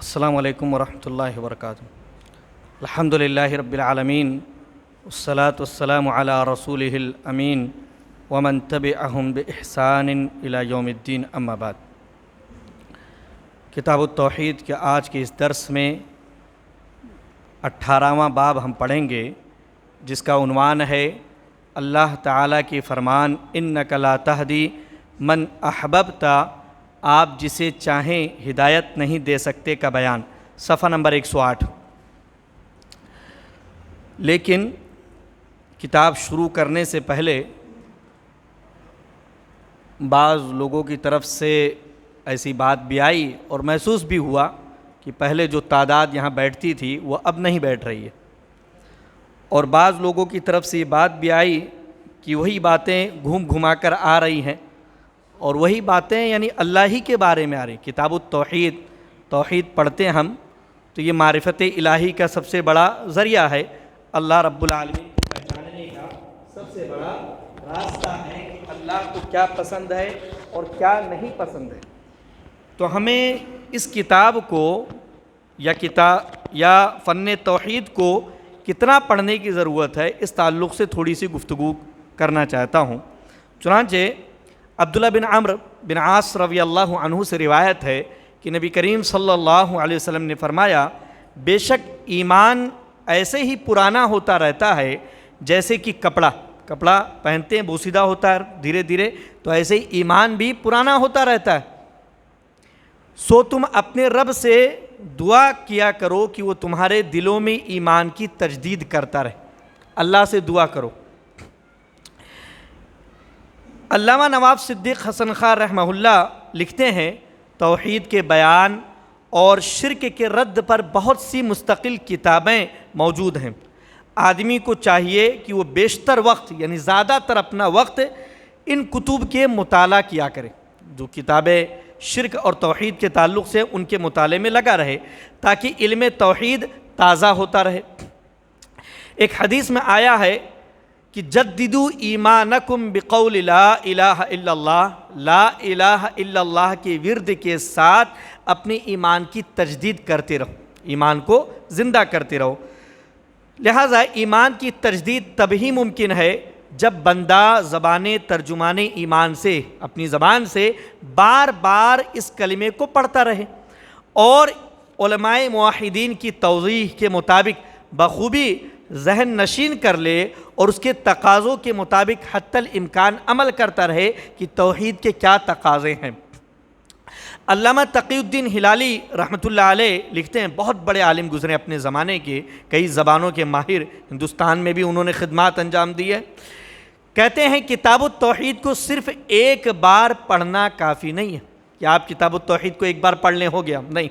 السلام علیکم ورحمۃ اللہ وبرکاتہ۔ الحمد للہ رب العالمین والصلاة والسلام علی رسولہ الامین ومن تبعہم بإحسان الی یوم الدین، اما بعد۔ کتاب التوحید کے آج کے اس درس میں 18واں باب ہم پڑھیں گے، جس کا عنوان ہے اللہ تعالیٰ کی فرمان انک لا تہدی من احببت، آپ جسے چاہیں ہدایت نہیں دے سکتے کا بیان، صفحہ نمبر 108۔ لیکن کتاب شروع کرنے سے پہلے بعض لوگوں کی طرف سے ایسی بات بھی آئی اور محسوس بھی ہوا کہ پہلے جو تعداد یہاں بیٹھتی تھی وہ اب نہیں بیٹھ رہی ہے، اور بعض لوگوں کی طرف سے یہ بات بھی آئی کہ وہی باتیں گھوم گھما کر آ رہی ہیں، اور وہی باتیں یعنی اللہ ہی کے بارے میں آ رہی۔ کتاب التوحید، توحید پڑھتے ہم تو یہ معرفت الہی کا سب سے بڑا ذریعہ ہے، اللہ رب العالمین کو پہچاننے کا سب سے بڑا راستہ ہے کہ اللہ کو کیا پسند ہے اور کیا نہیں پسند ہے۔ تو ہمیں اس کتاب کو یا فن توحید کو کتنا پڑھنے کی ضرورت ہے، اس تعلق سے تھوڑی سی گفتگو کرنا چاہتا ہوں۔ چنانچہ عبداللہ بن عمرو بن عاص رضی اللہ عنہ سے روایت ہے کہ نبی کریم صلی اللہ علیہ وسلم نے فرمایا، بے شک ایمان ایسے ہی پرانا ہوتا رہتا ہے جیسے کہ کپڑا پہنتے ہیں بوسیدہ ہوتا ہے دھیرے دھیرے، تو ایسے ہی ایمان بھی پرانا ہوتا رہتا ہے۔ سو تم اپنے رب سے دعا کیا کرو کہ وہ تمہارے دلوں میں ایمان کی تجدید کرتا رہے، اللہ سے دعا کرو۔ علامہ نواب صدیق حسن خان رحمہ اللہ لکھتے ہیں، توحید کے بیان اور شرک کے رد پر بہت سی مستقل کتابیں موجود ہیں۔ آدمی کو چاہیے کہ وہ بیشتر وقت یعنی زیادہ تر اپنا وقت ان کتب کے مطالعہ کیا کرے، جو کتابیں شرک اور توحید کے تعلق سے ان کے مطالعے میں لگا رہے، تاکہ علم توحید تازہ ہوتا رہے۔ ایک حدیث میں آیا ہے کہ جددوا ایمانکم بقول لا الہ الا اللہ، لا الہ الا اللہ کے ورد کے ساتھ اپنے ایمان کی تجدید کرتے رہو، ایمان کو زندہ کرتے رہو۔ لہٰذا ایمان کی تجدید تب ہی ممکن ہے جب بندہ زبان ترجمان ایمان سے، اپنی زبان سے بار بار اس کلمے کو پڑھتا رہے، اور علماء موحدین کی توضیح کے مطابق بخوبی ذہن نشین کر لے اور اس کے تقاضوں کے مطابق حتی الامکان عمل کرتا رہے کہ توحید کے کیا تقاضے ہیں۔ علامہ تقی الدین ہلالی رحمۃ اللہ علیہ لکھتے ہیں، بہت بڑے عالم گزرے اپنے زمانے کے، کئی زبانوں کے ماہر، ہندوستان میں بھی انہوں نے خدمات انجام دی ہے۔ کہتے ہیں کتاب التوحید کو صرف ایک بار پڑھنا کافی نہیں ہے کہ آپ کتاب التوحید کو ایک بار پڑھ لیں ہو گیا، نہیں،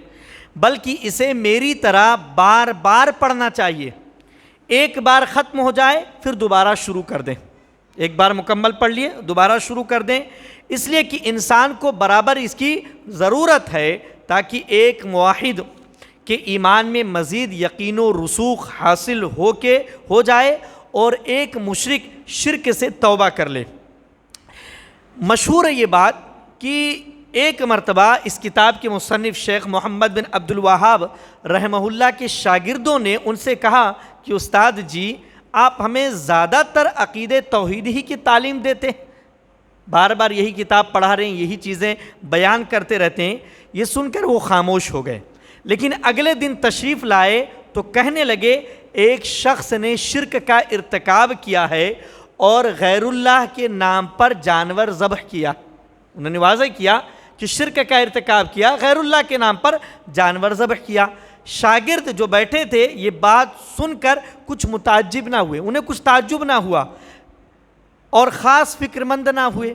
بلکہ اسے میری طرح بار بار پڑھنا چاہیے۔ ایک بار ختم ہو جائے پھر دوبارہ شروع کر دیں، ایک بار مکمل پڑھ لیے دوبارہ شروع کر دیں، اس لیے کہ انسان کو برابر اس کی ضرورت ہے تاکہ ایک موحد کے ایمان میں مزید یقین و رسوخ حاصل ہو جائے اور ایک مشرک شرک سے توبہ کر لے۔ مشہور ہے یہ بات کہ ایک مرتبہ اس کتاب کے مصنف شیخ محمد بن عبد الوہاب رحمہ اللہ کے شاگردوں نے ان سے کہا کہ استاد جی، آپ ہمیں زیادہ تر عقیدہ توحید ہی کی تعلیم دیتے ہیں، بار بار یہی کتاب پڑھا رہے ہیں، یہی چیزیں بیان کرتے رہتے ہیں۔ یہ سن کر وہ خاموش ہو گئے، لیکن اگلے دن تشریف لائے تو کہنے لگے، ایک شخص نے شرک کا ارتکاب کیا ہے اور غیر اللہ کے نام پر جانور ذبح کیا۔ انہوں نے واضح کیا کہ شرک کا ارتکاب کیا، غیر اللہ کے نام پر جانور ذبح کیا۔ شاگرد جو بیٹھے تھے یہ بات سن کر کچھ متعجب نہ ہوئے، انہیں کچھ تعجب نہ ہوا اور خاص فکر مند نہ ہوئے،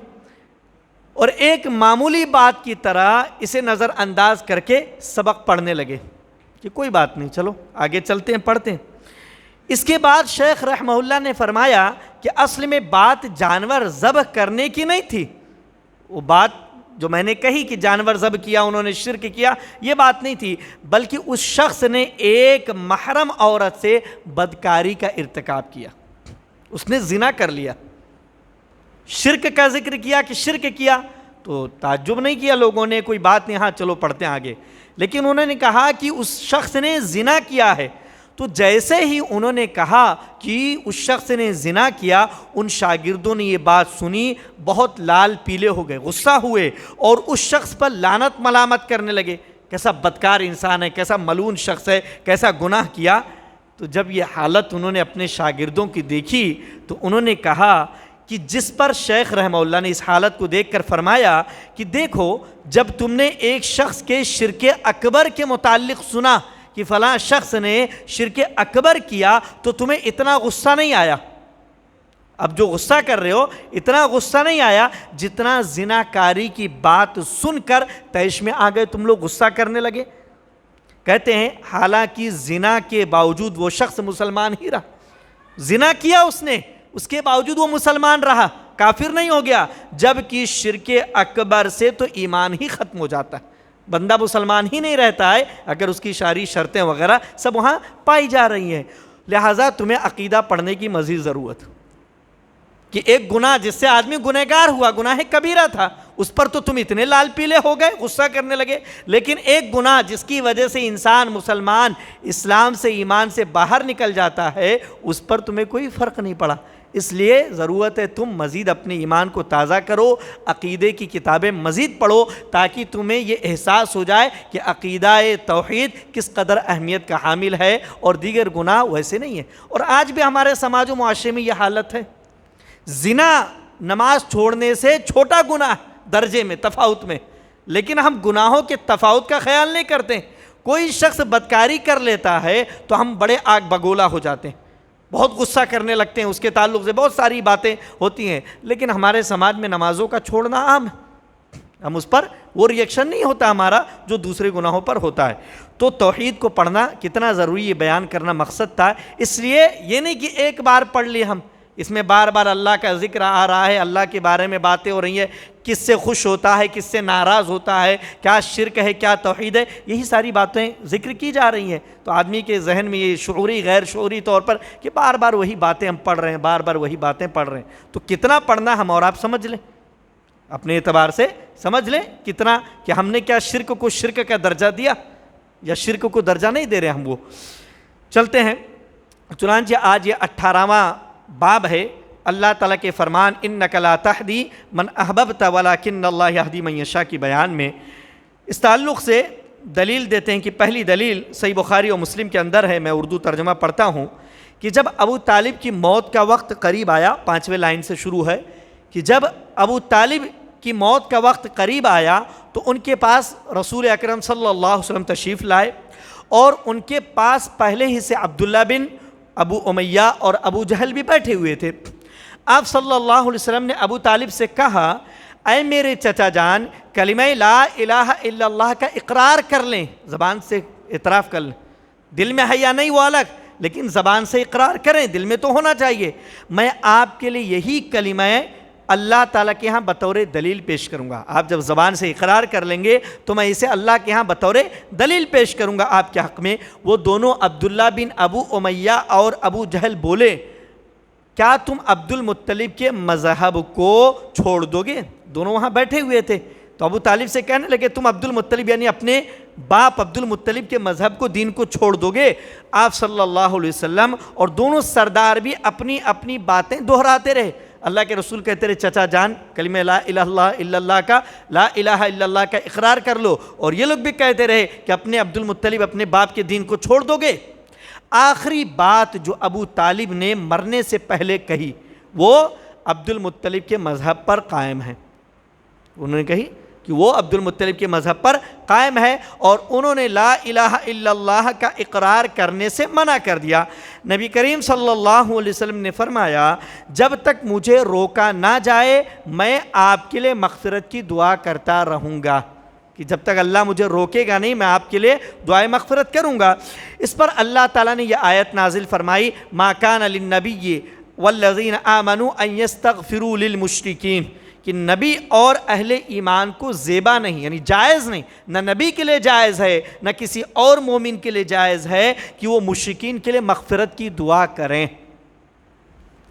اور ایک معمولی بات کی طرح اسے نظر انداز کر کے سبق پڑھنے لگے کہ کوئی بات نہیں، چلو آگے چلتے ہیں، پڑھتے ہیں۔ اس کے بعد شیخ رحمہ اللہ نے فرمایا کہ اصل میں بات جانور ذبح کرنے کی نہیں تھی، وہ بات جو میں نے کہی کہ جانور ذبح کیا، انہوں نے شرک کیا، یہ بات نہیں تھی، بلکہ اس شخص نے ایک محرم عورت سے بدکاری کا ارتکاب کیا، اس نے زنا کر لیا۔ شرک کا ذکر کیا کہ شرک کیا تو تعجب نہیں کیا لوگوں نے، کوئی بات نہیں، ہاں چلو پڑھتے ہیں آگے. لیکن انہوں نے کہا کہ اس شخص نے زنا کیا ہے. تو جیسے ہی انہوں نے کہا کہ اس شخص نے زنا کیا، ان شاگردوں نے یہ بات سنی، بہت لال پیلے ہو گئے، غصہ ہوئے اور اس شخص پر لعنت ملامت کرنے لگے. کیسا بدکار انسان ہے، کیسا ملعون شخص ہے، کیسا گناہ کیا. تو جب یہ حالت انہوں نے اپنے شاگردوں کی دیکھی تو انہوں نے کہا کہ جس پر شیخ رحمہ اللہ نے اس حالت کو دیکھ کر فرمایا کہ دیکھو، جب تم نے ایک شخص کے شرک اکبر کے متعلق سنا کہ فلاں شخص نے شرک اکبر کیا تو تمہیں اتنا غصہ نہیں آیا. اب جو غصہ کر رہے ہو اتنا غصہ نہیں آیا جتنا زنا کاری کی بات سن کر طیش میں آ گئے تم لوگ، غصہ کرنے لگے. کہتے ہیں حالانکہ زنا کے باوجود وہ شخص مسلمان ہی رہا. زنا کیا اس نے، اس کے باوجود وہ مسلمان رہا، کافر نہیں ہو گیا. جبکہ شرک اکبر سے تو ایمان ہی ختم ہو جاتا ہے، بندہ مسلمان ہی نہیں رہتا ہے اگر اس کی ساری شرطیں وغیرہ سب وہاں پائی جا رہی ہیں. لہٰذا تمہیں عقیدہ پڑھنے کی مزید ضرورت کہ ایک گناہ جس سے آدمی گنہگار ہوا، گناہ کبیرہ تھا، اس پر تو تم اتنے لال پیلے ہو گئے، غصہ کرنے لگے. لیکن ایک گناہ جس کی وجہ سے انسان مسلمان اسلام سے ایمان سے باہر نکل جاتا ہے، اس پر تمہیں کوئی فرق نہیں پڑا. اس لیے ضرورت ہے تم مزید اپنے ایمان کو تازہ کرو، عقیدے کی کتابیں مزید پڑھو تاکہ تمہیں یہ احساس ہو جائے کہ عقیدہ توحید کس قدر اہمیت کا حامل ہے اور دیگر گناہ ویسے نہیں ہیں. اور آج بھی ہمارے سماج و معاشرے میں یہ حالت ہے. زنا نماز چھوڑنے سے چھوٹا گناہ درجے میں، تفاوت میں، لیکن ہم گناہوں کے تفاوت کا خیال نہیں کرتے. کوئی شخص بدکاری کر لیتا ہے تو ہم بڑے آگ بگولا ہو جاتے ہیں، بہت غصہ کرنے لگتے ہیں، اس کے تعلق سے بہت ساری باتیں ہوتی ہیں. لیکن ہمارے سماج میں نمازوں کا چھوڑنا عام ہے، ہم اس پر وہ ریئیکشن نہیں ہوتا ہمارا جو دوسرے گناہوں پر ہوتا ہے. تو توحید کو پڑھنا کتنا ضروری، یہ بیان کرنا مقصد تھا. اس لیے یہ نہیں کہ ایک بار پڑھ لی ہم، اس میں بار بار اللہ کا ذکر آ رہا ہے، اللہ کے بارے میں باتیں ہو رہی ہیں، کس سے خوش ہوتا ہے، کس سے ناراض ہوتا ہے، کیا شرک ہے، کیا توحید ہے، یہی ساری باتیں ذکر کی جا رہی ہیں. تو آدمی کے ذہن میں یہ شعوری غیر شعوری طور پر کہ بار بار وہی باتیں ہم پڑھ رہے ہیں، بار بار وہی باتیں پڑھ رہے ہیں. تو کتنا پڑھنا ہم اور آپ سمجھ لیں، اپنے اعتبار سے سمجھ لیں کتنا، کہ ہم نے کیا شرک کو شرک کا درجہ دیا یا شرک کو درجہ نہیں دے رہے ہم. وہ چلتے ہیں. چنانچہ آج یہ 18واں باب ہے. اللہ تعالیٰ کے فرمان انک لا تہدی من احببت ولکن اللہ یہدی من یشاء کی بیان میں اس تعلق سے دلیل دیتے ہیں کہ پہلی دلیل صحیح بخاری اور مسلم کے اندر ہے. میں اردو ترجمہ پڑھتا ہوں کہ جب ابو طالب کی موت کا وقت قریب آیا، 5ویں لائن سے شروع ہے کہ جب ابو طالب کی موت کا وقت قریب آیا تو ان کے پاس رسول اکرم صلی اللہ علیہ وسلم تشریف لائے اور ان کے پاس پہلے ہی سے عبداللہ بن ابو امیہ اور ابو جہل بھی بیٹھے ہوئے تھے. آپ صلی اللہ علیہ وسلم نے ابو طالب سے کہا، اے میرے چچا جان، کلمہ لا الہ الا اللہ کا اقرار کر لیں، زبان سے اعتراف کر لیں، دل میں ہے یا نہیں وہ الگ، لیکن زبان سے اقرار کریں، دل میں تو ہونا چاہیے. میں آپ کے لیے یہی کلمہ اللہ تعالیٰ کے ہاں بطور دلیل پیش کروں گا. آپ جب زبان سے اقرار کر لیں گے تو میں اسے اللہ کے ہاں بطور دلیل پیش کروں گا آپ کے حق میں. وہ دونوں عبداللہ بن ابو امیہ اور ابو جہل بولے، کیا تم عبد المطلب کے مذہب کو چھوڑ دو گے؟ دونوں وہاں بیٹھے ہوئے تھے. تو ابو طالب سے کہنے لگے تم عبد المطلب یعنی اپنے باپ عبد المطلب کے مذہب کو، دین کو چھوڑ دو گے؟ آپ صلی اللہ علیہ وسلم اور دونوں سردار بھی اپنی اپنی باتیں دہراتے رہے. اللہ کے رسول کہتے رہے چچا جان کلمہ لا الہ الا اللہ کا، لا الہ الا اللہ کا اقرار کر لو، اور یہ لوگ بھی کہتے رہے کہ اپنے عبد المطلب اپنے باپ کے دین کو چھوڑ دو گے. آخری بات جو ابو طالب نے مرنے سے پہلے کہی وہ عبد المطلب کے مذہب پر قائم ہے. انہوں نے کہی کہ وہ عبد المطلب کے مذہب پر قائم ہے اور انہوں نے لا الہ الا اللہ کا اقرار کرنے سے منع کر دیا. نبی کریم صلی اللہ علیہ وسلم نے فرمایا جب تک مجھے روکا نہ جائے میں آپ کے لیے مغفرت کی دعا کرتا رہوں گا، کہ جب تک اللہ مجھے روکے گا نہیں میں آپ کے لیے دعائے مغفرت کروں گا. اس پر اللہ تعالیٰ نے یہ آیت نازل فرمائی، ما کان للنبی والذین آمنوا ان یستغفروا للمشرکین، کہ نبی اور اہل ایمان کو زیبا نہیں یعنی جائز نہیں، نہ نبی کے لیے جائز ہے نہ کسی اور مومن کے لیے جائز ہے کہ وہ مشرکین کے لیے مغفرت کی دعا کریں.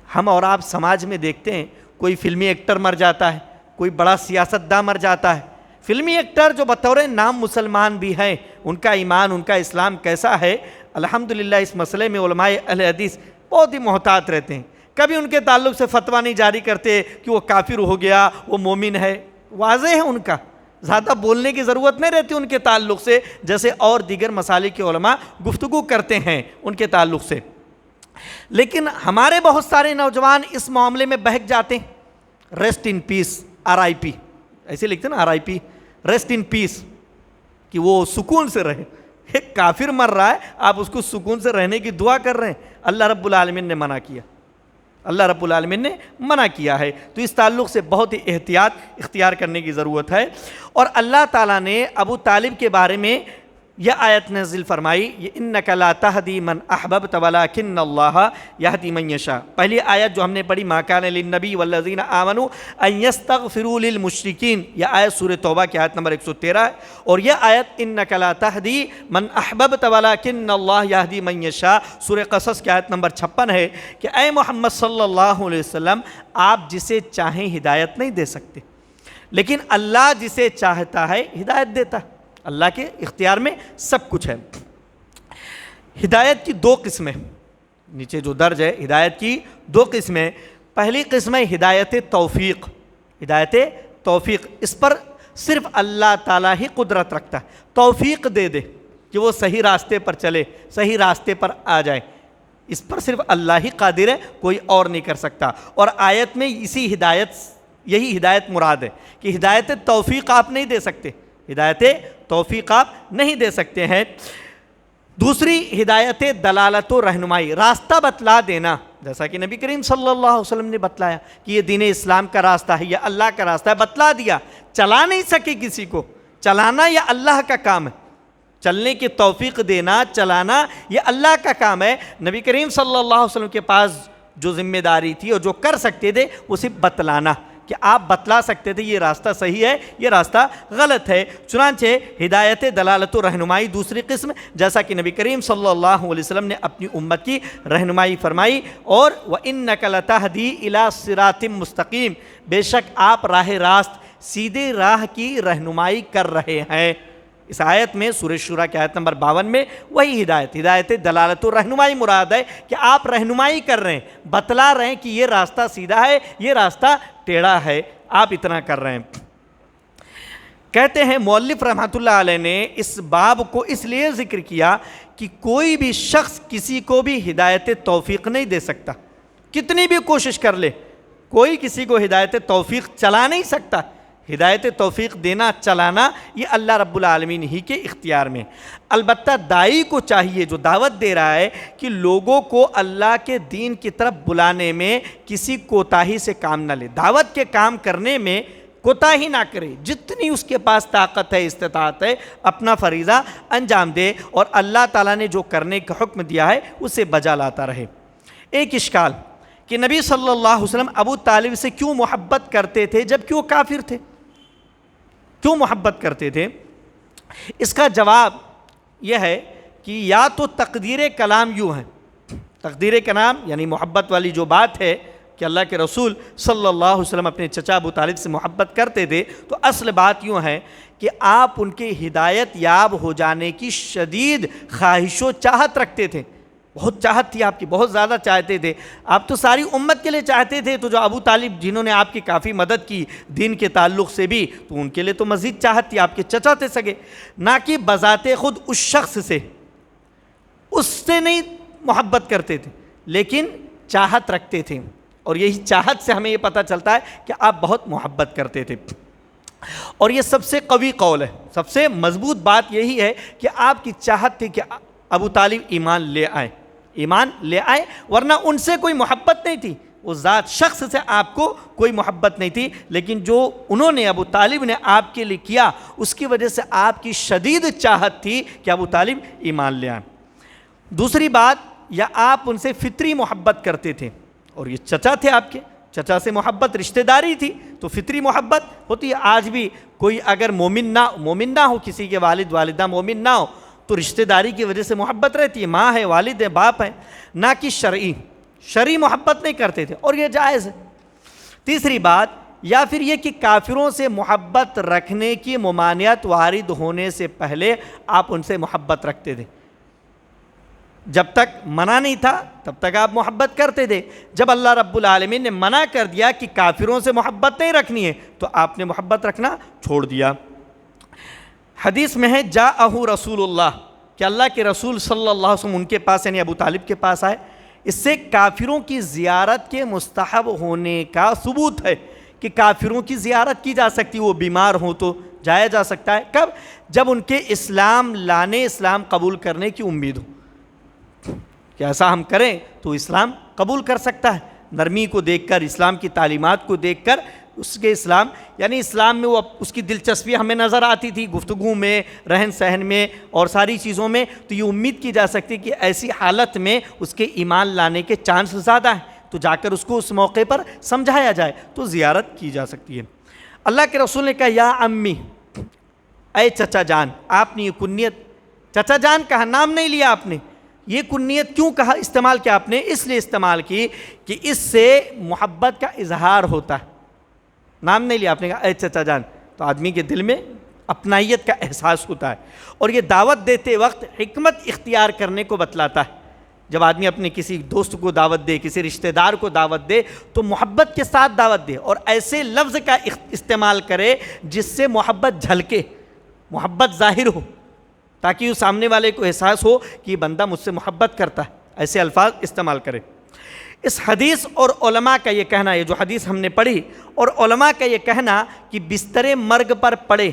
ہم اور آپ سماج میں دیکھتے ہیں کوئی فلمی ایکٹر مر جاتا ہے کوئی بڑا سیاستداں مر جاتا ہے، فلمی ایکٹر جو بطور نام مسلمان بھی ہیں، ان کا ایمان، ان کا اسلام کیسا ہے؟ الحمدللہ اس مسئلے میں علماء اہل حدیث بہت ہی محتاط رہتے ہیں، کبھی ان کے تعلق سے فتویٰ نہیں جاری کرتے کہ وہ کافر ہو گیا، وہ مومن ہے، واضح ہے ان کا، زیادہ بولنے کی ضرورت نہیں رہتی ان کے تعلق سے، جیسے اور دیگر مسالک کے علماء گفتگو کرتے ہیں ان کے تعلق سے۔ لیکن ہمارے بہت سارے نوجوان اس معاملے میں بہک جاتے ہیں، ریسٹ ان پیس، RIP، ایسے لکھتے ہیں نا RIP، ریسٹ ان پیس، کہ وہ سکون سے رہے۔ ایک کافر مر رہا ہے، آپ اس کو سکون سے رہنے کی دعا کر رہے ہیں، اللہ رب العالمین نے منع کیا، اللہ رب العالمین نے منع کیا ہے۔ تو اس تعلق سے بہت ہی احتیاط اختیار کرنے کی ضرورت ہے۔ اور اللہ تعالیٰ نے ابو طالب کے بارے میں یہ آیت نازل فرمائی، یہ انک لا تہدی من احببت ولکن اللہ یہدی من یشاء۔ پہلی آیت جو ہم نے پڑھی، ما کان للنبی والذین آمنوا ان یستغفروا للمشرکین، یہ آیت سورہ توبہ کی آیت نمبر 113 ہے، اور یہ آیت انک لا تہدی من احببت ولکن اللہ یہدی من یشاء سورہ قصص کی آیت نمبر 56 ہے، کہ اے محمد صلی اللہ علیہ وسلم، آپ جسے چاہیں ہدایت نہیں دے سکتے، لیکن اللہ جسے چاہتا ہے ہدایت دیتا ہے، اللہ کے اختیار میں سب کچھ ہے۔ ہدایت کی دو قسمیں، نیچے جو درج ہے، ہدایت کی دو قسمیں۔ پہلی قسم ہے ہدایت توفیق، ہدایت توفیق، اس پر صرف اللہ تعالیٰ ہی قدرت رکھتا ہے، توفیق دے دے کہ وہ صحیح راستے پر چلے، صحیح راستے پر آ جائے، اس پر صرف اللہ ہی قادر ہے، کوئی اور نہیں کر سکتا۔ اور آیت میں یہی ہدایت مراد ہے کہ ہدایت توفیق آپ نہیں دے سکتے، ہدایت توفیق آپ نہیں دے سکتے ہیں۔ دوسری ہدایت دلالت و رہنمائی، راستہ بتلا دینا، جیسا کہ نبی کریم صلی اللہ علیہ وسلم نے بتلایا کہ یہ دین اسلام کا راستہ ہے، یہ اللہ کا راستہ ہے، بتلا دیا، چلا نہیں سکے کسی کو، چلانا یہ اللہ کا کام ہے، چلنے کی توفیق دینا، چلانا یہ اللہ کا کام ہے۔ نبی کریم صلی اللہ علیہ وسلم کے پاس جو ذمہ داری تھی اور جو کر سکتے تھے وہ صرف بتلانا، کہ آپ بتلا سکتے تھے یہ راستہ صحیح ہے، یہ راستہ غلط ہے۔ چنانچہ ہدایت دلالت و رہنمائی دوسری قسم، جیسا کہ نبی کریم صلی اللہ علیہ وسلم نے اپنی امت کی رہنمائی فرمائی، اور وَإِنَّكَ لَتَهْدِي إِلَىٰ صِرَاطٍ مُسْتَقِيمٍ، بے شک آپ راہ راست، سیدھے راہ کی رہنمائی کر رہے ہیں۔ اس آیت میں سورہ شورى کی آیت نمبر 52 میں وہی ہدایت دلالت و رہنمائی مراد ہے کہ آپ رہنمائی کر رہے ہیں، بتلا رہے ہیں کہ یہ راستہ سیدھا ہے، یہ راستہ ٹیڑھا ہے، آپ اتنا کر رہے ہیں۔ کہتے ہیں مؤلف رحمۃ اللہ علیہ نے اس باب کو اس لیے ذکر کیا کہ کوئی بھی شخص کسی کو بھی ہدایت توفیق نہیں دے سکتا، کتنی بھی کوشش کر لے، کوئی کسی کو ہدایت توفیق چلا نہیں سکتا۔ ہدایت توفیق دینا، چلانا یہ اللہ رب العالمین ہی کے اختیار میں۔ البتہ داعی کو چاہیے، جو دعوت دے رہا ہے، کہ لوگوں کو اللہ کے دین کی طرف بلانے میں کسی کوتاہی سے کام نہ لے، دعوت کے کام کرنے میں کوتاہی نہ کرے، جتنی اس کے پاس طاقت ہے، استطاعت ہے، اپنا فریضہ انجام دے، اور اللہ تعالیٰ نے جو کرنے کا حکم دیا ہے اسے بجا لاتا رہے۔ ایک اشکال کہ نبی صلی اللہ علیہ وسلم ابو طالب سے کیوں محبت کرتے تھے جبکہ وہ کافر تھے؟ کیوں محبت کرتے تھے؟ اس کا جواب یہ ہے کہ یا تو تقدیر کلام یوں ہے، تقدیر کلام یعنی محبت والی جو بات ہے کہ اللہ کے رسول صلی اللہ علیہ وسلم اپنے چچا ابو طالب سے محبت کرتے تھے، تو اصل بات یوں ہے کہ آپ ان کے ہدایت یاب ہو جانے کی شدید خواہش و چاہت رکھتے تھے، بہت چاہت تھی آپ کی، بہت زیادہ چاہتے تھے، آپ تو ساری امت کے لیے چاہتے تھے، تو جو ابو طالب جنہوں نے آپ کی کافی مدد کی دین کے تعلق سے بھی، تو ان کے لیے تو مزید چاہت تھی، آپ کے چچا تھے سگے، نہ کہ بذات خود اس شخص سے، اس سے نہیں محبت کرتے تھے، لیکن چاہت رکھتے تھے، اور یہی چاہت سے ہمیں یہ پتہ چلتا ہے کہ آپ بہت محبت کرتے تھے۔ اور یہ سب سے قوی قول ہے، سب سے مضبوط بات یہی ہے کہ آپ کی چاہت تھی کہ ابو طالب ایمان لے آئے، ایمان لے آئے، ورنہ ان سے کوئی محبت نہیں تھی، اس ذات شخص سے آپ کو کوئی محبت نہیں تھی، لیکن جو انہوں نے ابو طالب نے آپ کے لیے کیا، اس کی وجہ سے آپ کی شدید چاہت تھی کہ ابو طالب ایمان لے آئیں۔ دوسری بات، یا آپ ان سے فطری محبت کرتے تھے، اور یہ چچا تھے آپ کے، چچا سے محبت رشتہ داری تھی تو فطری محبت ہوتی ہے۔ آج بھی کوئی اگر مومن نہ ہو، کسی کے والد والدہ مومن نہ ہو، تو رشتہ داری کی وجہ سے محبت رہتی ہے، ماں ہے، والد ہے، باپ ہے، نہ کہ شرعی محبت نہیں کرتے تھے، اور یہ جائز ہے۔ تیسری بات یا پھر یہ کہ کافروں سے محبت رکھنے کی ممانعت وارد ہونے سے پہلے آپ ان سے محبت رکھتے تھے؟ جب تک منع نہیں تھا تب تک آپ محبت کرتے تھے، جب اللہ رب العالمین نے منع کر دیا کہ کافروں سے محبت نہیں رکھنی ہے تو آپ نے محبت رکھنا چھوڑ دیا۔ حدیث میں ہے جاءہ رسول اللہ، کہ اللہ کے رسول صلی اللہ علیہ وسلم ان کے پاس یعنی ابو طالب کے پاس آئے۔ اس سے کافروں کی زیارت کے مستحب ہونے کا ثبوت ہے کہ کافروں کی زیارت کی جا سکتی، وہ بیمار ہوں تو جایا جا سکتا ہے۔ کب؟ جب ان کے اسلام لانے، اسلام قبول کرنے کی امید ہو کہ ایسا ہم کریں تو اسلام قبول کر سکتا ہے۔ نرمی کو دیکھ کر، اسلام کی تعلیمات کو دیکھ کر اس کے اسلام یعنی اسلام میں وہ اس کی دلچسپی ہمیں نظر آتی تھی، گفتگو میں، رہن سہن میں اور ساری چیزوں میں، تو یہ امید کی جا سکتی کہ ایسی حالت میں اس کے ایمان لانے کے چانس زیادہ ہیں، تو جا کر اس کو اس موقع پر سمجھایا جائے تو زیارت کی جا سکتی ہے۔ اللہ کے رسول نے کہا یا امی، اے چچا جان۔ آپ نے یہ کنیت چچا جان کہا، نام نہیں لیا آپ نے۔ یہ کنیت کیوں کہا، استعمال کیا آپ نے؟ اس لیے استعمال کی کہ اس سے محبت کا اظہار ہوتا ہے۔ نام نہیں لیا آپ نے، کہا اے چچا جان، تو آدمی کے دل میں اپنائیت کا احساس ہوتا ہے، اور یہ دعوت دیتے وقت حکمت اختیار کرنے کو بتلاتا ہے۔ جب آدمی اپنے کسی دوست کو دعوت دے، کسی رشتہ دار کو دعوت دے تو محبت کے ساتھ دعوت دے، اور ایسے لفظ کا استعمال کرے جس سے محبت جھلکے، محبت ظاہر ہو، تاکہ اس سامنے والے کو احساس ہو کہ یہ بندہ مجھ سے محبت کرتا ہے۔ ایسے الفاظ استعمال کرے۔ اس حدیث اور علماء کا یہ کہنا، یہ جو حدیث ہم نے پڑھی، اور علماء کا یہ کہنا کہ بستر مرگ پر پڑے،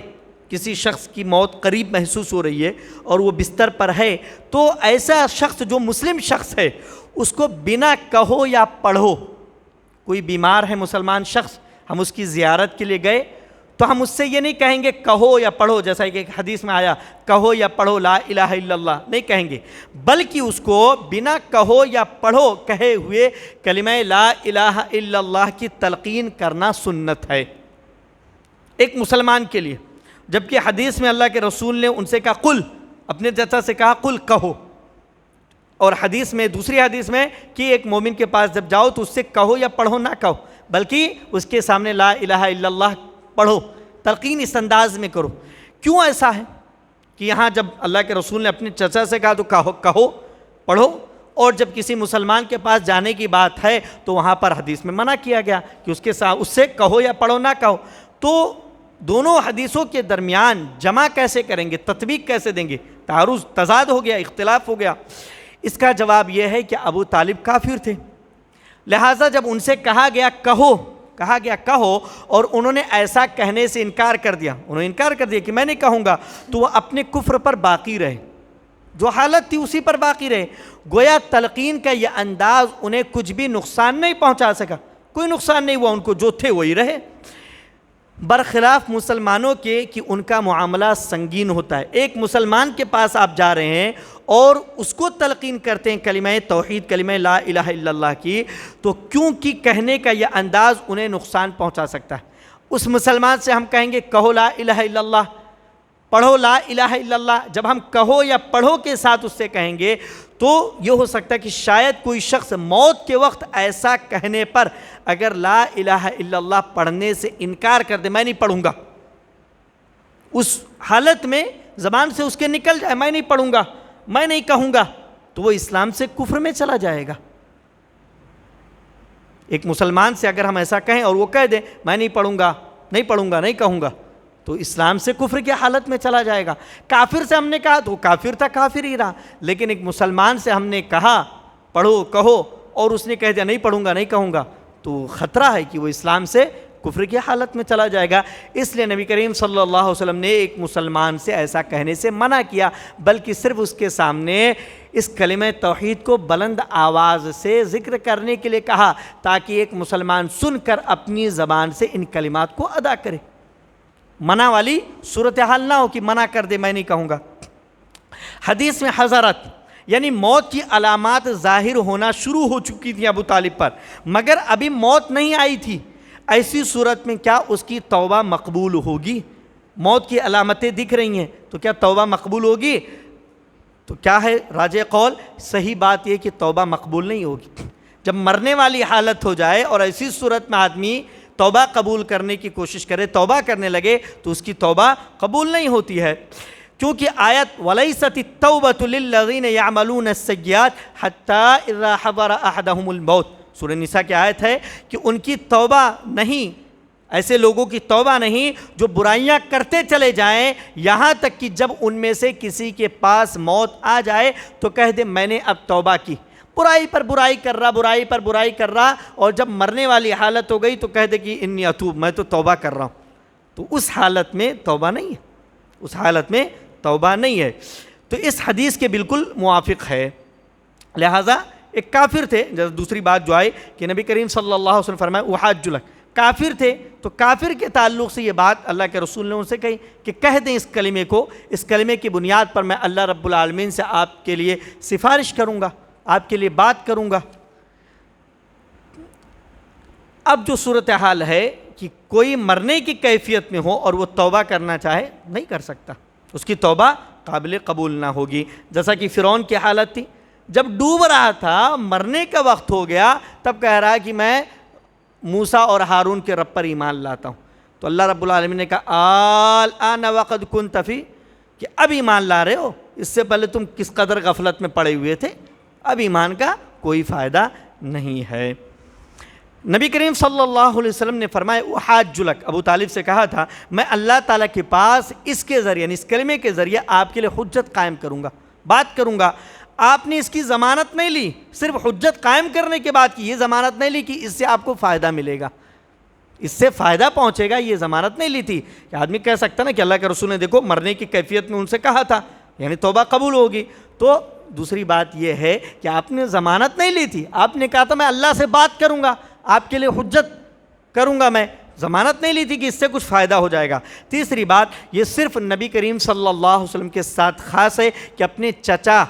کسی شخص کی موت قریب محسوس ہو رہی ہے اور وہ بستر پر ہے، تو ایسا شخص جو مسلم شخص ہے اس کو بنا کہو یا پڑھو، کوئی بیمار ہے مسلمان شخص، ہم اس کی زیارت کے لیے گئے تو ہم اس سے یہ نہیں کہیں گے کہو یا پڑھو، جیسا کہ ایک حدیث میں آیا کہو یا پڑھو لا الہ الا اللہ، نہیں کہیں گے، بلکہ اس کو بنا کہو یا پڑھو کہے ہوئے کلمہ لا الہ الا اللہ کی تلقین کرنا سنت ہے ایک مسلمان کے لیے۔ جبکہ حدیث میں اللہ کے رسول نے ان سے کہا قل، اپنے چچا سے کہا قل، کہو، اور حدیث میں، دوسری حدیث میں کہ ایک مومن کے پاس جب جاؤ تو اس سے کہو یا پڑھو نہ کہو، بلکہ اس کے سامنے لا الہ الا اللہ پڑھو، تلقین اس انداز میں کرو۔ کیوں ایسا ہے کہ یہاں جب اللہ کے رسول نے اپنے چچا سے کہا تو کہو پڑھو، اور جب کسی مسلمان کے پاس جانے کی بات ہے تو وہاں پر حدیث میں منع کیا گیا کہ اس سے کہو یا پڑھو نہ کہو؟ تو دونوں حدیثوں کے درمیان جمع کیسے کریں گے، تطبیق کیسے دیں گے؟ تعارض، تضاد ہو گیا، اختلاف ہو گیا۔ اس کا جواب یہ ہے کہ ابو طالب کافر تھے، لہٰذا جب ان سے کہا گیا کہو اور انہوں نے ایسا کہنے سے انکار کر دیا، انہوں نے انکار کر دیا کہ میں نہیں کہوں گا، تو وہ اپنے کفر پر باقی رہے، جو حالت تھی اسی پر باقی رہے۔ گویا تلقین کا یہ انداز انہیں کچھ بھی نقصان نہیں پہنچا سکا، کوئی نقصان نہیں ہوا، ان کو جو تھے وہی رہے، برخلاف مسلمانوں کے کہ ان کا معاملہ سنگین ہوتا ہے۔ ایک مسلمان کے پاس آپ جا رہے ہیں اور اس کو تلقین کرتے ہیں کلمہ توحید، کلمہ لا الہ الا اللہ کی، تو کیونکہ کہنے کا یہ انداز انہیں نقصان پہنچا سکتا ہے۔ اس مسلمان سے ہم کہیں گے کہو لا الہ الا اللہ، پڑھو لا الہ الا اللہ، جب ہم کہو یا پڑھو کے ساتھ اس سے کہیں گے تو یہ ہو سکتا ہے کہ شاید کوئی شخص موت کے وقت ایسا کہنے پر اگر لا الہ الا اللہ پڑھنے سے انکار کر دے، میں نہیں پڑھوں گا، اس حالت میں زبان سے اس کے نکل جائے میں نہیں پڑھوں گا، میں نہیں کہوں گا، تو وہ اسلام سے کفر میں چلا جائے گا۔ ایک مسلمان سے اگر ہم ایسا کہیں اور وہ کہہ دے میں نہیں پڑھوں گا، نہیں کہوں گا، تو اسلام سے کفر کی حالت میں چلا جائے گا۔ کافر سے ہم نے کہا تو وہ کافر تھا، کافر ہی رہا، لیکن ایک مسلمان سے ہم نے کہا پڑھو کہو اور اس نے کہہ دیا نہیں پڑھوں گا، نہیں کہوں گا، تو خطرہ ہے کہ وہ اسلام سے کفر کی حالت میں چلا جائے گا۔ اس لیے نبی کریم صلی اللہ علیہ وسلم نے ایک مسلمان سے ایسا کہنے سے منع کیا، بلکہ صرف اس کے سامنے اس کلمہ توحید کو بلند آواز سے ذکر کرنے کے لیے کہا تاکہ ایک مسلمان سن کر اپنی زبان سے ان کلمات کو ادا کرے، منع والی صورتحال نہ ہو کہ منع کر دے میں نہیں کہوں گا۔ حدیث میں حضرت یعنی موت کی علامات ظاہر ہونا شروع ہو چکی تھی ابو طالب پر، مگر ابھی موت نہیں آئی تھی، ایسی صورت میں کیا اس کی توبہ مقبول ہوگی؟ موت کی علامتیں دکھ رہی ہیں تو کیا توبہ مقبول ہوگی؟ تو کیا ہے راجع قول؟ صحیح بات یہ کہ توبہ مقبول نہیں ہوگی۔ جب مرنے والی حالت ہو جائے اور ایسی صورت میں آدمی توبہ قبول کرنے کی کوشش کرے، توبہ کرنے لگے تو اس کی توبہ قبول نہیں ہوتی ہے، کیونکہ آیت وَلَيْسَتِ التَّوْبَةُ لِلَّذِينَ يَعْمَلُونَ السَّيِّئَاتِ حَتَّى إِذَا حَضَرَ أَحَدَهُمُ الْمَوْتُ، سورہ نساء کی آیت ہے کہ ان کی توبہ نہیں، ایسے لوگوں کی توبہ نہیں جو برائیاں کرتے چلے جائیں یہاں تک کہ جب ان میں سے کسی کے پاس موت آ جائے تو کہہ دے میں نے اب توبہ کی، برائی پر برائی کر رہا، برائی پر برائی کر رہا، اور جب مرنے والی حالت ہو گئی تو کہہ دے کہ انی اتوب، میں تو توبہ کر رہا ہوں، تو اس حالت میں توبہ نہیں ہے، اس حالت میں توبہ نہیں ہے۔ تو اس حدیث کے بالکل موافق ہے۔ لہٰذا ایک کافر تھے، دوسری بات جو آئی کہ نبی کریم صلی اللہ علیہ وسلم فرمائے احاج لک، کافر تھے تو کافر کے تعلق سے یہ بات اللہ کے رسول نے ان سے کہی کہ کہہ دیں اس کلمے کو، اس کلمے کی بنیاد پر میں اللہ رب العالمین سے آپ کے لیے سفارش کروں گا، آپ کے لیے بات کروں گا۔ اب جو صورتحال ہے کہ کوئی مرنے کی کیفیت میں ہو اور وہ توبہ کرنا چاہے نہیں کر سکتا، اس کی توبہ قابل قبول نہ ہوگی، جیسا کہ فرعون کی حالت تھی، جب ڈوب رہا تھا، مرنے کا وقت ہو گیا، تب کہہ رہا کہ میں موسیٰ اور ہارون کے رب پر ایمان لاتا ہوں، تو اللہ رب العالمین نے کہا الآن وقد کنت فی، کہ اب ایمان لا رہے ہو، اس سے پہلے تم کس قدر غفلت میں پڑے ہوئے تھے، اب ایمان کا کوئی فائدہ نہیں ہے۔ نبی کریم صلی اللہ علیہ وسلم نے فرمایا احاج لک، ابو طالب سے کہا تھا میں اللہ تعالیٰ کے پاس اس کے ذریعے، یعنی اس کلمے کے ذریعے آپ کے لیے حجت قائم کروں گا، بات کروں گا۔ آپ نے اس کی ضمانت نہیں لی، صرف حجت قائم کرنے کے بعد کی، یہ ضمانت نہیں لی کہ اس سے آپ کو فائدہ ملے گا، اس سے فائدہ پہنچے گا، یہ ضمانت نہیں لی تھی کہ آدمی کہہ سکتا نا کہ اللہ کے رسول نے دیکھو مرنے کی کیفیت میں ان سے کہا تھا، یعنی توبہ قبول ہوگی۔ تو دوسری بات یہ ہے کہ آپ نے ضمانت نہیں لی تھی، آپ نے کہا تھا میں اللہ سے بات کروں گا، آپ کے لیے حجت کروں گا، میں ضمانت نہیں لی تھی کہ اس سے کچھ فائدہ ہو جائے گا۔ تیسری بات، یہ صرف نبی کریم صلی اللہ علیہ وسلم کے ساتھ خاص ہے کہ اپنے چچا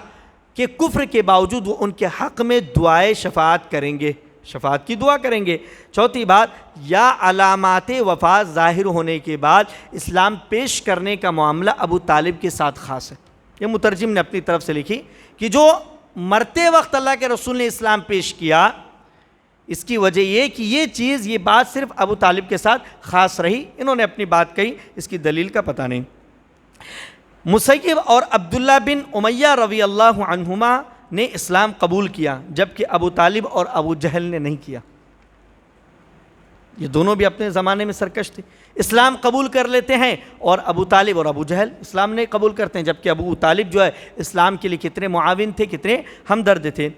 کے کفر کے باوجود وہ ان کے حق میں دعائے شفاعت کریں گے، شفاعت کی دعا کریں گے۔ چوتھی بات، یا علامات وفات ظاہر ہونے کے بعد اسلام پیش کرنے کا معاملہ ابو طالب کے ساتھ خاص ہے۔ یہ مترجم نے اپنی طرف سے لکھی کہ جو مرتے وقت اللہ کے رسول نے اسلام پیش کیا، اس کی وجہ یہ کہ یہ چیز، یہ بات صرف ابو طالب کے ساتھ خاص رہی، انہوں نے اپنی بات کہی، اس کی دلیل کا پتہ نہیں۔ مسیب اور عبداللہ بن امیہ رضی اللہ عنہما نے اسلام قبول کیا، جبکہ ابو طالب اور ابو جہل نے نہیں کیا۔ یہ دونوں بھی اپنے زمانے میں سرکش تھے، اسلام قبول کر لیتے ہیں، اور ابو طالب اور ابو جہل اسلام نہیں قبول کرتے ہیں، جبکہ ابو طالب جو ہے اسلام کے لیے کتنے معاون تھے، کتنے ہمدرد تھے۔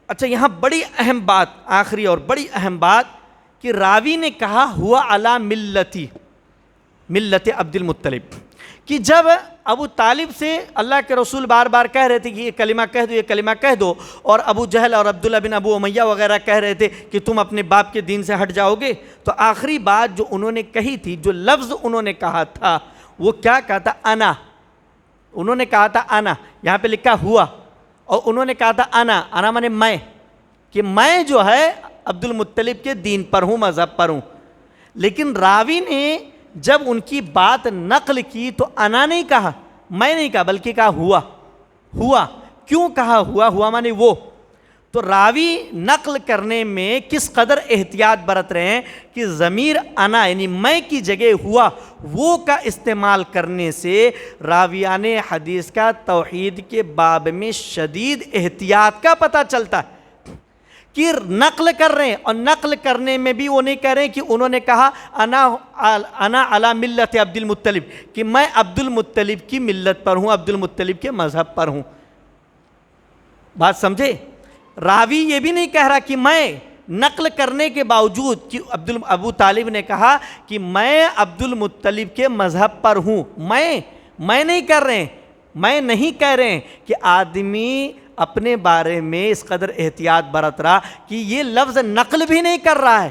اچھا، یہاں بڑی اہم بات، آخری اور بڑی اہم بات، کہ راوی نے کہا ہوا علی ملتی، ملت عبد المطلب، کہ جب ابو طالب سے اللہ کے رسول بار بار کہہ رہے تھے کہ یہ کلمہ کہہ دو، یہ کلمہ کہہ دو، اور ابو جہل اور عبداللہ بن ابو امیہ وغیرہ کہہ رہے تھے کہ تم اپنے باپ کے دین سے ہٹ جاؤ گے، تو آخری بات جو انہوں نے کہی تھی، جو لفظ انہوں نے کہا تھا، وہ کیا کہا تھا؟ انا، انہوں نے کہا تھا انا، یہاں پہ لکھا ہوا، اور انہوں نے کہا تھا انا مانے میں، کہ میں جو ہے عبد المطلب کے دین پر ہوں، مذہب پر ہوں۔ لیکن راوی نے جب ان کی بات نقل کی تو انا نہیں کہا، میں نہیں کہا، بلکہ کہا ہوا۔ کیوں کہا ہوا مانے وہ؟ تو راوی نقل کرنے میں کس قدر احتیاط برت رہے ہیں کہ ضمیر انا یعنی میں کی جگہ ہوا وہ کا استعمال کرنے سے راویان حدیث کا توحید کے باب میں شدید احتیاط کا پتہ چلتا ہے کہ نقل کر رہے ہیں، اور نقل کرنے میں بھی وہ نہیں کہہ رہے ہیں کہ انہوں نے کہا انا علی ملت عبد المطلب، کہ میں عبد المطلب کی ملت پر ہوں، عبد المطلب کے مذہب پر ہوں۔ بات سمجھے؟ راوی یہ بھی نہیں کہہ رہا کہ میں، نقل کرنے کے باوجود کہ ابو طالب نے کہا کہ میں عبد المطلب کے مذہب پر ہوں، میں نہیں کر رہے ہیں، میں نہیں کہہ رہے ہیں کہ آدمی اپنے بارے میں اس قدر احتیاط برت رہا کہ یہ لفظ نقل بھی نہیں کر رہا ہے،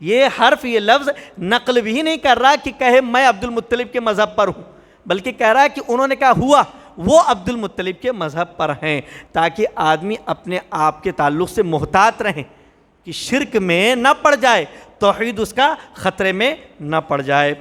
یہ حرف، یہ لفظ نقل بھی نہیں کر رہا کہ کہے میں عبد المطلب کے مذہب پر ہوں، بلکہ کہہ رہا ہے کہ انہوں نے کہا ہوا وہ عبد المطلب کے مذہب پر ہیں، تاکہ آدمی اپنے آپ کے تعلق سے محتاط رہیں کہ شرک میں نہ پڑ جائے، توحید اس کا خطرے میں نہ پڑ جائے۔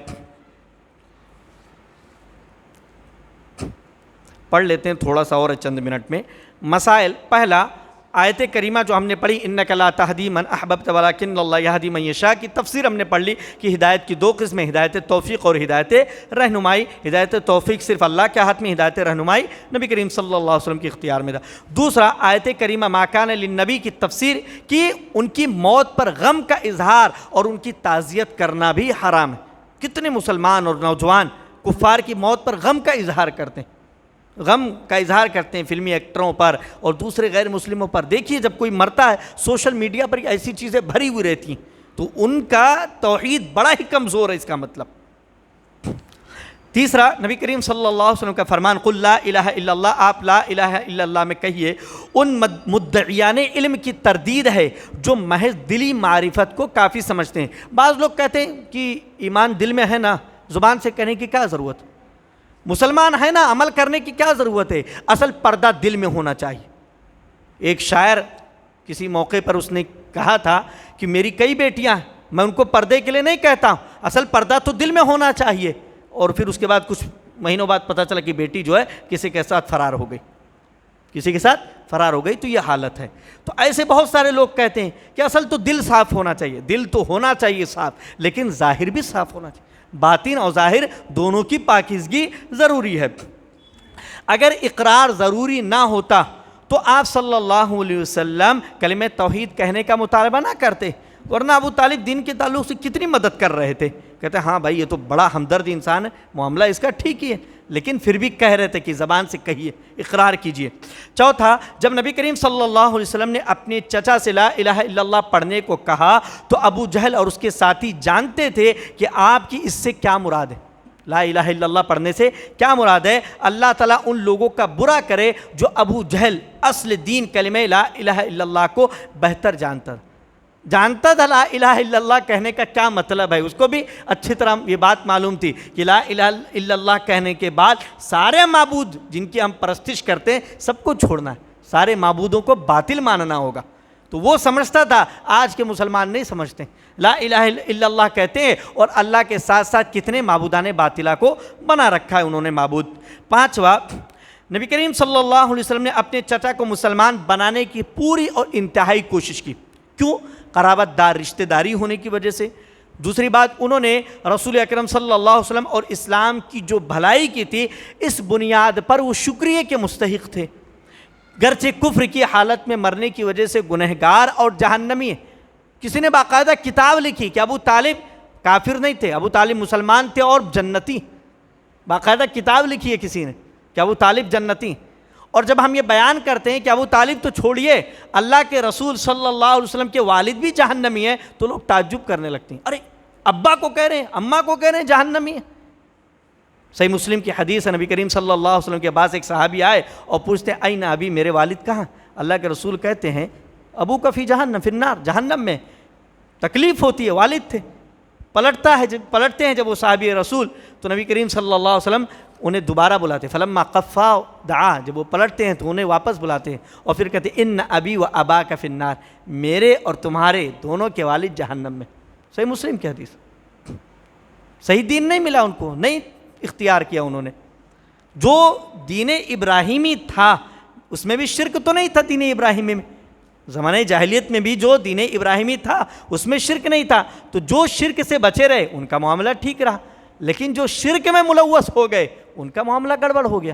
پڑھ لیتے ہیں تھوڑا سا اور چند منٹ میں مسائل۔ پہلا، آیت کریمہ جو ہم نے پڑھی انک لا تہدی من احببت ولکن اللہ یہدی من یشاء کی تفسیر ہم نے پڑھ لی کہ ہدایت کی دو قسمیں، ہدایت توفیق اور ہدایت رہنمائی۔ ہدایت توفیق صرف اللہ کے ہاتھ میں، ہدایت رہنمائی نبی کریم صلی اللہ علیہ وسلم کے اختیار میں تھا۔ دوسرا آیت کریمہ ما کان للنبی کی تفسیر کی ان کی موت پر غم کا اظہار اور ان کی تعزیت کرنا بھی حرام ہے۔ کتنے مسلمان اور نوجوان کفار کی موت پر غم کا اظہار کرتے ہیں، غم کا اظہار کرتے ہیں فلمی ایکٹروں پر اور دوسرے غیر مسلموں پر۔ دیکھیے جب کوئی مرتا ہے سوشل میڈیا پر ایسی چیزیں بھری ہوئی رہتی ہیں، تو ان کا توحید بڑا ہی کمزور ہے اس کا مطلب۔ تیسرا نبی کریم صلی اللہ علیہ وسلم کا فرمان قل لا الہ الا اللہ، آپ لا الہ الا اللہ میں کہیے ان مدعیان علم کی تردید ہے جو محض دلی معرفت کو کافی سمجھتے ہیں۔ بعض لوگ کہتے ہیں کہ ایمان دل میں ہے نا، زبان سے کہنے کی کیا ضرورت، مسلمان ہے نا، عمل کرنے کی کیا ضرورت ہے، اصل پردہ دل میں ہونا چاہیے۔ ایک شاعر کسی موقع پر اس نے کہا تھا کہ میری کئی بیٹیاں ہیں، میں ان کو پردے کے لیے نہیں کہتا ہوں، اصل پردہ تو دل میں ہونا چاہیے۔ اور پھر اس کے بعد کچھ مہینوں بعد پتہ چلا کہ بیٹی جو ہے کسی کے ساتھ فرار ہو گئی، کسی کے ساتھ فرار ہو گئی، تو یہ حالت ہے۔ تو ایسے بہت سارے لوگ کہتے ہیں کہ اصل تو دل صاف ہونا چاہیے، دل تو ہونا چاہیے صاف، لیکن ظاہر بھی صاف ہونا چاہیے، باطن اور ظاہر دونوں کی پاکیزگی ضروری ہے۔ اگر اقرار ضروری نہ ہوتا تو آپ صلی اللہ علیہ وسلم کلمہ توحید کہنے کا مطالبہ نہ کرتے، ورنہ ابو طالب دین کے تعلق سے کتنی مدد کر رہے تھے، کہتے ہیں ہاں بھائی یہ تو بڑا ہمدرد انسان ہے، معاملہ اس کا ٹھیک ہی ہے، لیکن پھر بھی کہہ رہے تھے کہ زبان سے کہیے، اقرار کیجئے۔ چوتھا، جب نبی کریم صلی اللہ علیہ وسلم نے اپنے چچا سے لا الہ الا اللہ پڑھنے کو کہا تو ابو جہل اور اس کے ساتھی جانتے تھے کہ آپ کی اس سے کیا مراد ہے، لا الہ الا اللہ پڑھنے سے کیا مراد ہے۔ اللہ تعالیٰ ان لوگوں کا برا کرے جو ابو جہل اصل دین کلمہ لا الہ الا اللہ کو بہتر جانتا تھا، لا الہ الا اللہ کہنے کا کیا مطلب ہے، اس کو بھی اچھی طرح یہ بات معلوم تھی کہ لا الہ الا اللہ کہنے کے بعد سارے معبود جن کی ہم پرستش کرتے ہیں سب کو چھوڑنا ہے، سارے معبودوں کو باطل ماننا ہوگا۔ تو وہ سمجھتا تھا، آج کے مسلمان نہیں سمجھتے، لا الہ الا اللہ کہتے ہیں اور اللہ کے ساتھ ساتھ کتنے معبودان باطلہ کو بنا رکھا ہے انہوں نے معبود۔ پانچواں، نبی کریم صلی اللہ علیہ وسلم نے اپنے چچا کو مسلمان بنانے کی پوری اور انتہائی کوشش کی، کیوں؟ قرابت دار رشتہ داری ہونے کی وجہ سے۔ دوسری بات، انہوں نے رسول اکرم صلی اللہ علیہ وسلم اور اسلام کی جو بھلائی کی تھی اس بنیاد پر وہ شکریہ کے مستحق تھے، گرچہ کفر کی حالت میں مرنے کی وجہ سے گنہگار اور جہنمی ہیں۔ کسی نے باقاعدہ کتاب لکھی کہ ابو طالب کافر نہیں تھے، ابو طالب مسلمان تھے اور جنتی، باقاعدہ کتاب لکھی ہے کسی نے کہ ابو طالب جنتی۔ اور جب ہم یہ بیان کرتے ہیں کہ ابو طالب تو چھوڑیے، اللہ کے رسول صلی اللہ علیہ وسلم کے والد بھی جہنمی ہیں، تو لوگ تعجب کرنے لگتے ہیں، ارے ابا کو کہہ رہے ہیں، اماں کو کہہ رہے ہیں جہنمی ہیں۔ صحیح مسلم کی حدیث ہے، نبی کریم صلی اللہ علیہ وسلم کے پاس ایک صحابی آئے اور پوچھتے ہیں این ابی، میرے والد کہاں؟ اللہ کے رسول کہتے ہیں ابو کا فی جہنم، فی النار، جہنم میں تکلیف ہوتی ہے، والد تھے۔ پلٹتے ہیں جب وہ صحابی رسول تو نبی کریم صلی اللہ علیہ وسلم انہیں دوبارہ بلاتے، فلما قفا دعا، جب وہ پلٹتے ہیں تو انہیں واپس بلاتے ہیں اور پھر کہتے ہیں ان ابی و اباک فی النار، میرے اور تمہارے دونوں کے والد جہنم میں۔ صحیح مسلم کی حدیث۔ صحیح دین نہیں ملا ان کو، نہیں اختیار کیا انہوں نے۔ جو دین ابراہیمی تھا اس میں بھی شرک تو نہیں تھا، دین ابراہیمی میں زمانہ جاہلیت میں بھی جو دین ابراہیمی تھا اس میں شرک نہیں تھا، تو جو شرک سے بچے رہے ان کا معاملہ ٹھیک رہا، لیکن جو شرک میں ملوث ہو گئے ان کا معاملہ گڑبڑ ہو گیا،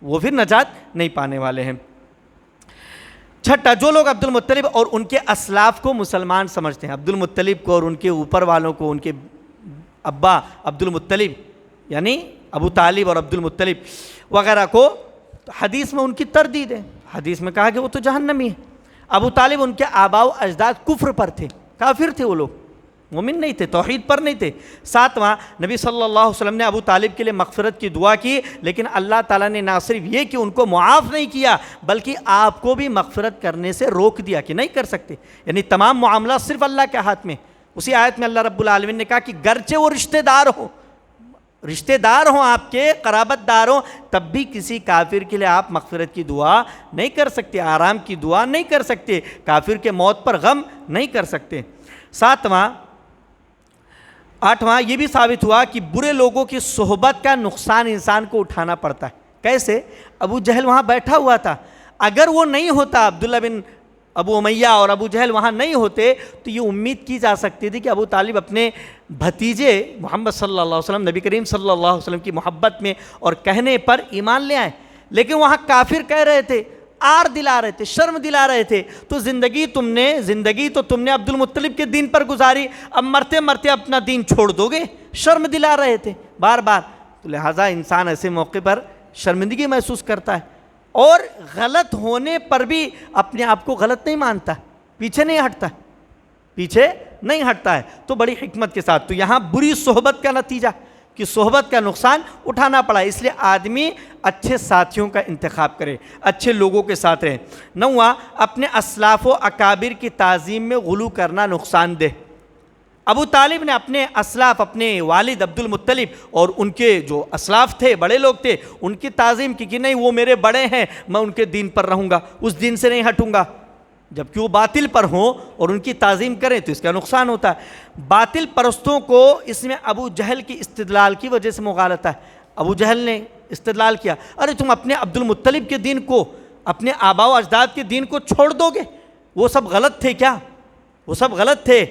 وہ پھر نجات نہیں پانے والے ہیں۔ چھٹا، جو لوگ عبد المطلب اور ان کے اسلاف کو مسلمان سمجھتے ہیں، عبد المطلب کو اور ان کے اوپر والوں کو، ان کے ابا عبد المطلب یعنی ابو طالب اور عبد المطلب وغیرہ کو، حدیث میں ان کی تردید ہے، حدیث میں کہا کہ وہ تو جہنمی ہے۔ ابو طالب ان کے آباء و اجداد کفر پر تھے، کافر تھے، وہ لوگ مومن نہیں تھے، توحید پر نہیں تھے۔ ساتواں، نبی صلی اللہ علیہ وسلم نے ابو طالب کے لیے مغفرت کی دعا کی، لیکن اللہ تعالیٰ نے نہ صرف یہ کہ ان کو معاف نہیں کیا بلکہ آپ کو بھی مغفرت کرنے سے روک دیا کہ نہیں کر سکتے، یعنی تمام معاملہ صرف اللہ کے ہاتھ میں۔ اسی آیت میں اللہ رب العالمین نے کہا کہ گرچہ وہ رشتہ دار ہوں آپ کے، قرابت دار ہوں، تب بھی کسی کافر کے لیے آپ مغفرت کی دعا نہیں کر سکتے، آرام کی دعا نہیں کر سکتے، کافر کے موت پر غم نہیں کر سکتے۔ آٹھواں، یہ بھی ثابت ہوا کہ برے لوگوں کی صحبت کا نقصان انسان کو اٹھانا پڑتا ہے۔ کیسے؟ ابو جہل وہاں بیٹھا ہوا تھا، اگر وہ نہیں ہوتا، عبداللہ بن ابو امیہ اور ابو جہل وہاں نہیں ہوتے، تو یہ امید کی جا سکتی تھی کہ ابو طالب اپنے بھتیجے محمد صلی اللہ علیہ وسلم، نبی کریم صلی اللہ علیہ وسلم کی محبت میں اور کہنے پر ایمان لے آئیں، لیکن وہاں کافر کہہ رہے تھے، آر دلا رہے تھے، شرم دلا رہے تھے، تو زندگی تو تم نے عبد المطلب کے دین پر گزاری، اب مرتے مرتے اپنا دین چھوڑ دو گے، شرم دلا رہے تھے بار بار. تو لہٰذا انسان ایسے موقع پر شرمندگی محسوس کرتا ہے، اور غلط ہونے پر بھی اپنے آپ کو غلط نہیں مانتا، پیچھے نہیں ہٹتا ہے. تو بڑی حکمت کے ساتھ، تو یہاں بری صحبت کا نتیجہ کہ صحبت کا نقصان اٹھانا پڑا، اس لیے آدمی اچھے ساتھیوں کا انتخاب کرے، اچھے لوگوں کے ساتھ رہے. نواں، اپنے اسلاف و اکابر کی تعظیم میں غلو کرنا نقصان دہ. ابو طالب نے اپنے اسلاف، اپنے والد عبد المطلب اور ان کے جو اسلاف تھے، بڑے لوگ تھے، ان کی تعظیم کی کہ نہیں وہ میرے بڑے ہیں، میں ان کے دین پر رہوں گا، اس دین سے نہیں ہٹوں گا. جبکہ وہ باطل پر ہوں اور ان کی تعظیم کریں تو اس کا نقصان ہوتا ہے. باطل پرستوں کو اس میں ابو جہل کی استدلال کی وجہ سے مغالطہ ہے. ابو جہل نے استدلال کیا، ارے تم اپنے عبد المطلب کے دین کو، اپنے آباء و اجداد کے دین کو چھوڑ دو گے، وہ سب غلط تھے کیا؟ وہ سب غلط تھے.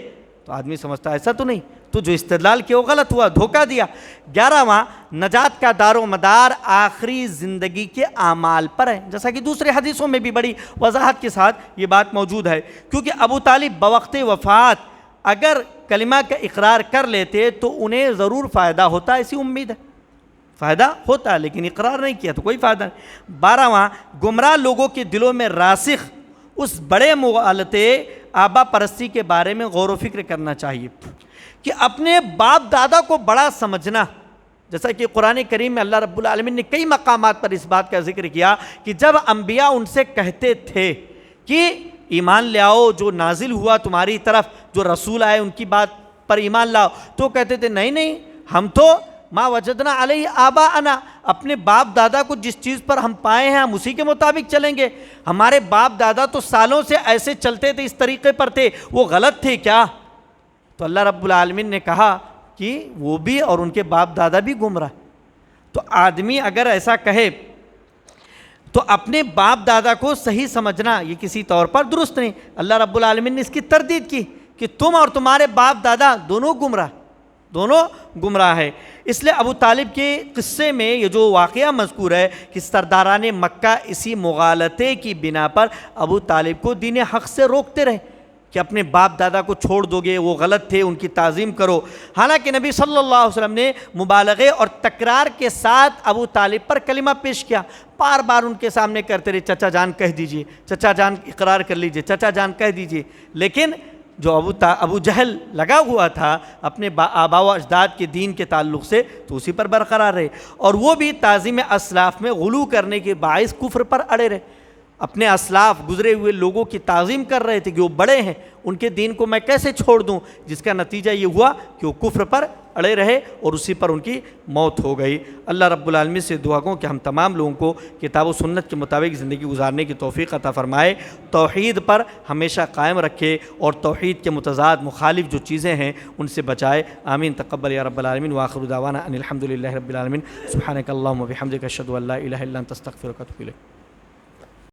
تو آدمی سمجھتا ہے ایسا تو نہیں، تو جو استدلال کیا وہ غلط ہوا، دھوکہ دیا. 11واں، نجات کا دار و مدار آخری زندگی کے اعمال پر ہے، جیسا کہ دوسرے حدیثوں میں بھی بڑی وضاحت کے ساتھ یہ بات موجود ہے. کیونکہ ابو طالب بوقت وفات اگر کلمہ کا اقرار کر لیتے تو انہیں ضرور فائدہ ہوتا، ایسی امید ہے، فائدہ ہوتا ہے، لیکن اقرار نہیں کیا تو کوئی فائدہ نہیں. 12واں، گمراہ لوگوں کے دلوں میں راسخ اس بڑے مغالطے آبا پرستی کے بارے میں غور و فکر کرنا چاہیے کہ اپنے باپ دادا کو بڑا سمجھنا. جیسا کہ قرآن کریم میں اللہ رب العالمین نے کئی مقامات پر اس بات کا ذکر کیا کہ جب انبیاء ان سے کہتے تھے کہ ایمان لے آؤ، جو نازل ہوا تمہاری طرف، جو رسول آئے ان کی بات پر ایمان لاؤ، تو کہتے تھے نہیں ہم تو ما وجدنا علیہ آباءنا، اپنے باپ دادا کو جس چیز پر ہم پائے ہیں ہم اسی کے مطابق چلیں گے. ہمارے باپ دادا تو سالوں سے ایسے چلتے تھے، اس طریقے پر تھے، وہ غلط تھے کیا؟ تو اللہ رب العالمین نے کہا کہ وہ بھی اور ان کے باپ دادا بھی گمراہ. تو آدمی اگر ایسا کہے تو اپنے باپ دادا کو صحیح سمجھنا یہ کسی طور پر درست نہیں. اللہ رب العالمین نے اس کی تردید کی کہ تم اور تمہارے باپ دادا دونوں گمراہ ہے. اس لیے ابو طالب کے قصے میں یہ جو واقعہ مذکور ہے کہ سرداران مکہ اسی مغالطے کی بنا پر ابو طالب کو دین حق سے روکتے رہے کہ اپنے باپ دادا کو چھوڑ دو گے، وہ غلط تھے، ان کی تعظیم کرو. حالانکہ نبی صلی اللہ علیہ وسلم نے مبالغے اور تکرار کے ساتھ ابو طالب پر کلمہ پیش کیا، بار بار ان کے سامنے کرتے رہے، چچا جان کہہ دیجئے، چچا جان اقرار کر لیجئے، چچا جان کہہ دیجئے. لیکن جو ابو جہل لگا ہوا تھا اپنے آباء و اجداد کے دین کے تعلق سے، تو اسی پر برقرار رہے، اور وہ بھی تعظیم اسلاف میں غلو کرنے کے باعث کفر پر اڑے رہے. اپنے اسلاف گزرے ہوئے لوگوں کی تعظیم کر رہے تھے کہ وہ بڑے ہیں، ان کے دین کو میں کیسے چھوڑ دوں، جس کا نتیجہ یہ ہوا کہ وہ کفر پر اڑے رہے اور اسی پر ان کی موت ہو گئی. اللہ رب العالمین سے دعا کروں کہ ہم تمام لوگوں کو کتاب و سنت کے مطابق زندگی گزارنے کی توفیق عطا فرمائے، توحید پر ہمیشہ قائم رکھے اور توحید کے متضاد مخالف جو چیزیں ہیں ان سے بچائے. آمین. تقبل یا رب العالمین. وآخر دعوانا ان الحمد للہ رب العالمین. سبحانک اللہم و بحمدک اشہد ان لا الہ الا انت استغفرک و اتوب الیک.